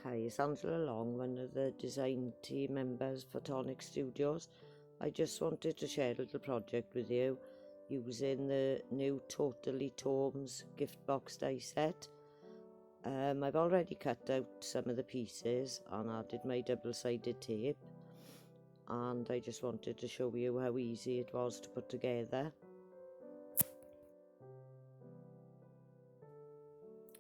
Hi, it's Angela Long, one of the design team members for Tonic Studios. I just wanted to share a little project with you using the new Totally Tomes gift box die set. I've already cut out some of the pieces and added my double-sided tape, and I just wanted to show you how easy it was to put together.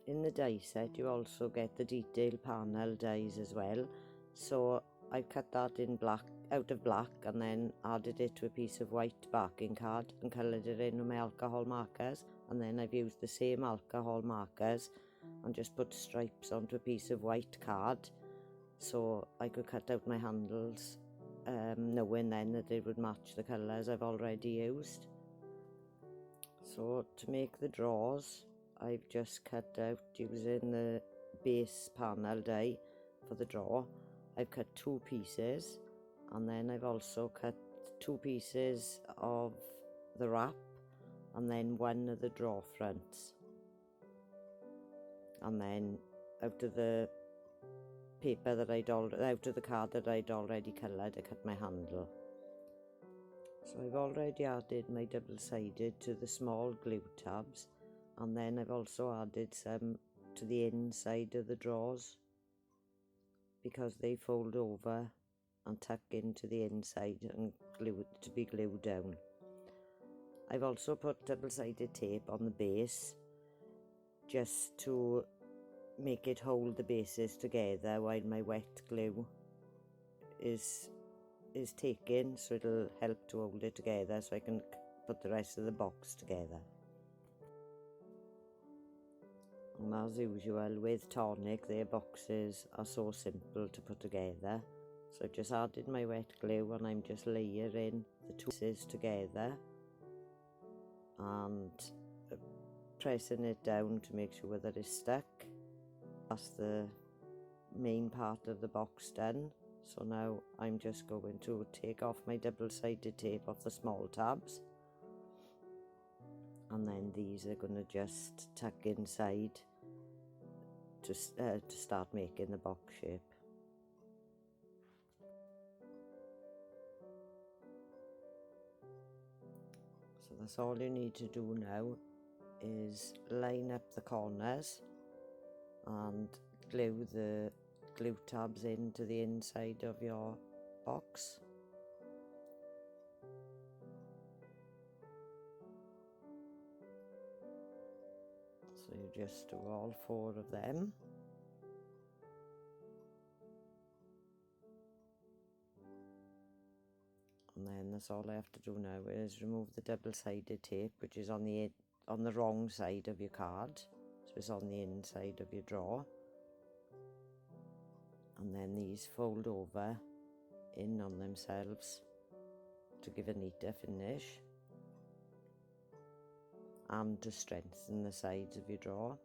In the die set you also get the detail panel dies as well, so I cut that in black, out of black, and then added it to a piece of white backing card and coloured it in with my alcohol markers, and then I've used the same alcohol markers and just put stripes onto a piece of white card so I could cut out my handles, knowing then that they would match the colours I've already used. So to make the drawers, I've just cut out, using the base panel die for the drawer, I've cut 2 pieces, and then I've also cut 2 pieces of the wrap and then 1 of the drawer fronts, and then out of the paper that out of the card that I'd already coloured, I cut my handle. So I've already added my double-sided to the small glue tabs, and then I've also added some to the inside of the drawers because they fold over and tuck into the inside and to be glued down. I've also put double-sided tape on the base just to make it hold the bases together while my wet glue is taken, so it'll help to hold it together so I can put the rest of the box together. And as usual with Tonic, their boxes are so simple to put together. So I've just added my wet glue and I'm just layering the 2 pieces together and pressing it down to make sure that it's stuck. That's the main part of the box done. So now I'm just going to take off my double-sided tape off the small tabs, and then these are going to just tuck inside to start making the box shape. So that's all you need to do now, is line up the corners and glue the glue tabs into the inside of your box. So you just do all 4 of them. And then that's all I have to do now, is remove the double-sided tape, which is on the wrong side of your card. So it's on the inside of your drawer. And then these fold over in on themselves to give a neater finish and to strengthen the sides of your drawer.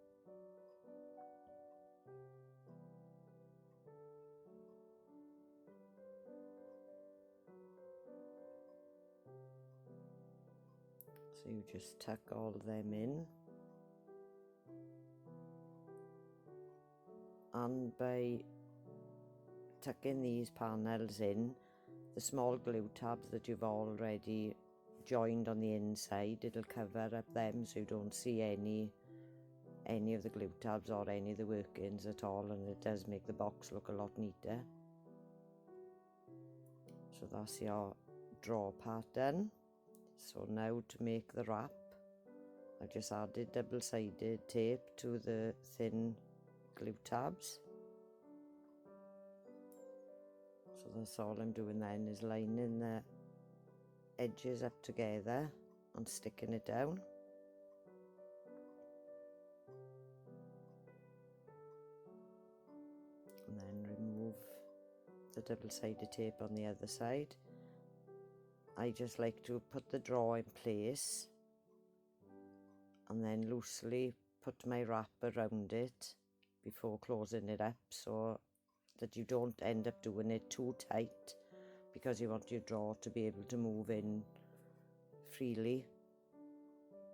So you just tuck all of them in, and by tucking these panels in, the small glue tabs that you've already joined on the inside, it'll cover up them so you don't see any of the glue tabs or any of the workings at all, and it does make the box look a lot neater. So that's your drawer part done. So now to make the wrap, I've just added double-sided tape to the thin glue tabs. So that's all I'm doing then, is lining the edges up together and sticking it down. And then remove the double-sided tape on the other side. I just like to put the drawer in place and then loosely put my wrap around it before closing it up, so that you don't end up doing it too tight, because you want your drawer to be able to move in freely.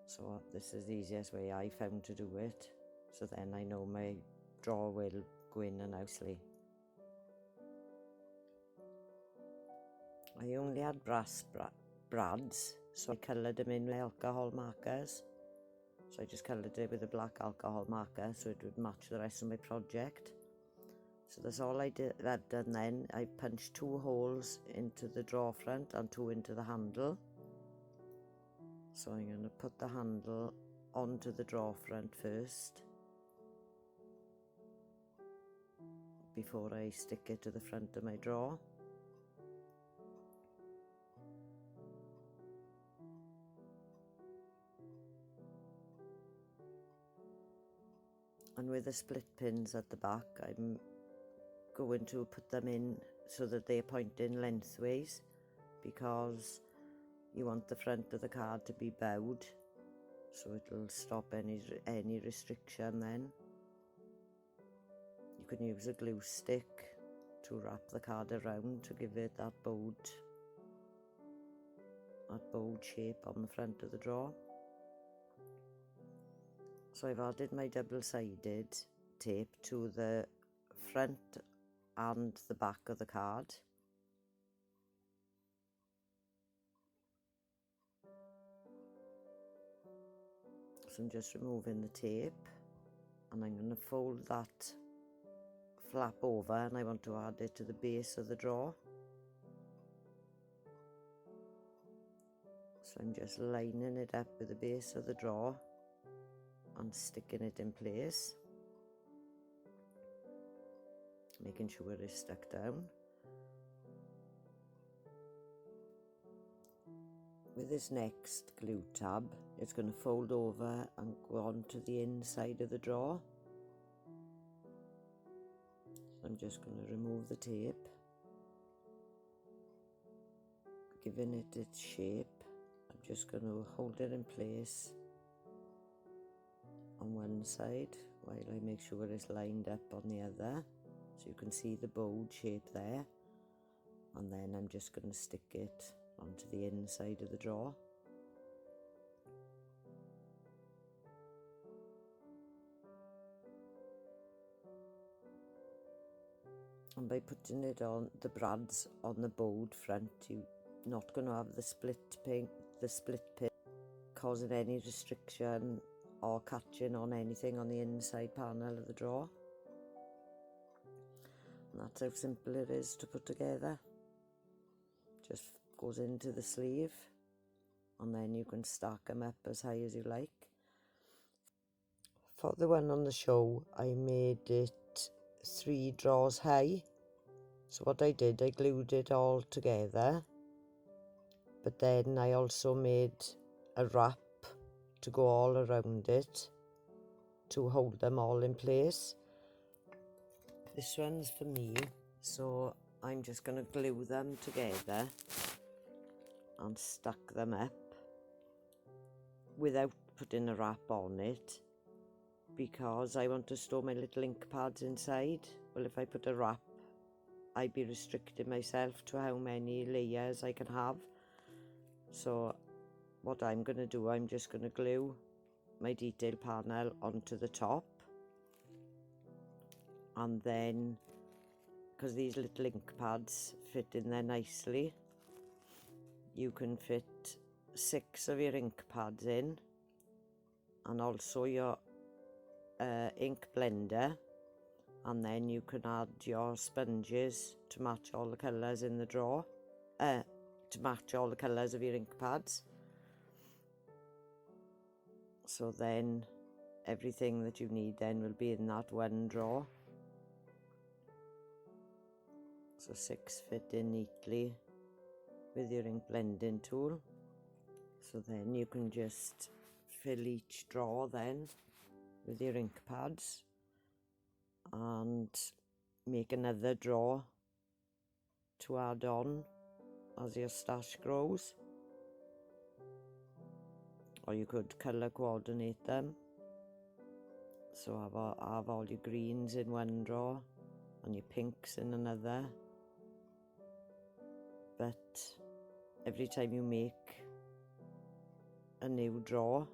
So this is the easiest way I found to do it, so then I know my drawer will go in and out. I only had brass brads, so I coloured them in with alcohol markers. So I just coloured it with a black alcohol marker so it would match the rest of my project. So that's all I'd done then. I punched 2 holes into the drawer front and 2 into the handle. So I'm going to put the handle onto the drawer front first before I stick it to the front of my drawer. And with the split pins at the back, I'm going to put them in so that they're pointing lengthways, because you want the front of the card to be bowed, so it'll stop any restriction then. You can use a glue stick to wrap the card around to give it that bowed shape on the front of the drawer. So I've added my double-sided tape to the front and the back of the card. So I'm just removing the tape, and I'm going to fold that flap over, and I want to add it to the base of the drawer. So I'm just lining it up with the base of the drawer and sticking it in place, making sure it's stuck down. With this next glue tab, it's going to fold over and go on to the inside of the drawer. So I'm just going to remove the tape, giving it its shape. I'm just going to hold it in place on one side while I make sure it's lined up on the other, so you can see the bowed shape there. And then I'm just going to stick it onto the inside of the drawer. And by putting it on the brads on the bowed front, you're not going to have the split pin causing any restriction or catching on anything on the inside panel of the drawer. And that's how simple it is to put together. Just goes into the sleeve, and then you can stack them up as high as you like. For the one on the show, I made it 3 drawers high. So what I did, I glued it all together, but then I also made a wrap to go all around it to hold them all in place. This one's for me, so I'm just going to glue them together and stack them up without putting a wrap on it, because I want to store my little ink pads inside. Well, if I put a wrap, I'd be restricting myself to how many layers I can have. So what I'm going to do, I'm just going to glue my detail panel onto the top, and then, because these little ink pads fit in there nicely, you can fit 6 of your ink pads in, and also your ink blender, and then you can add your sponges to match all the colours in the drawer, to match all the colours of your ink pads. So then everything that you need then will be in that one drawer. So 6 fit in neatly with your ink blending tool. So then you can just fill each drawer then with your ink pads and make another drawer to add on as your stash grows. Or you could colour coordinate them. So have all your greens in one drawer and your pinks in another. But every time you make a new drawer,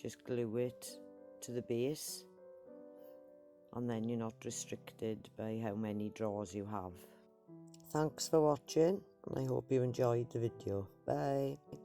just glue it to the base and then you're not restricted by how many draws you have. Thanks for watching, and I hope you enjoyed the video. Bye.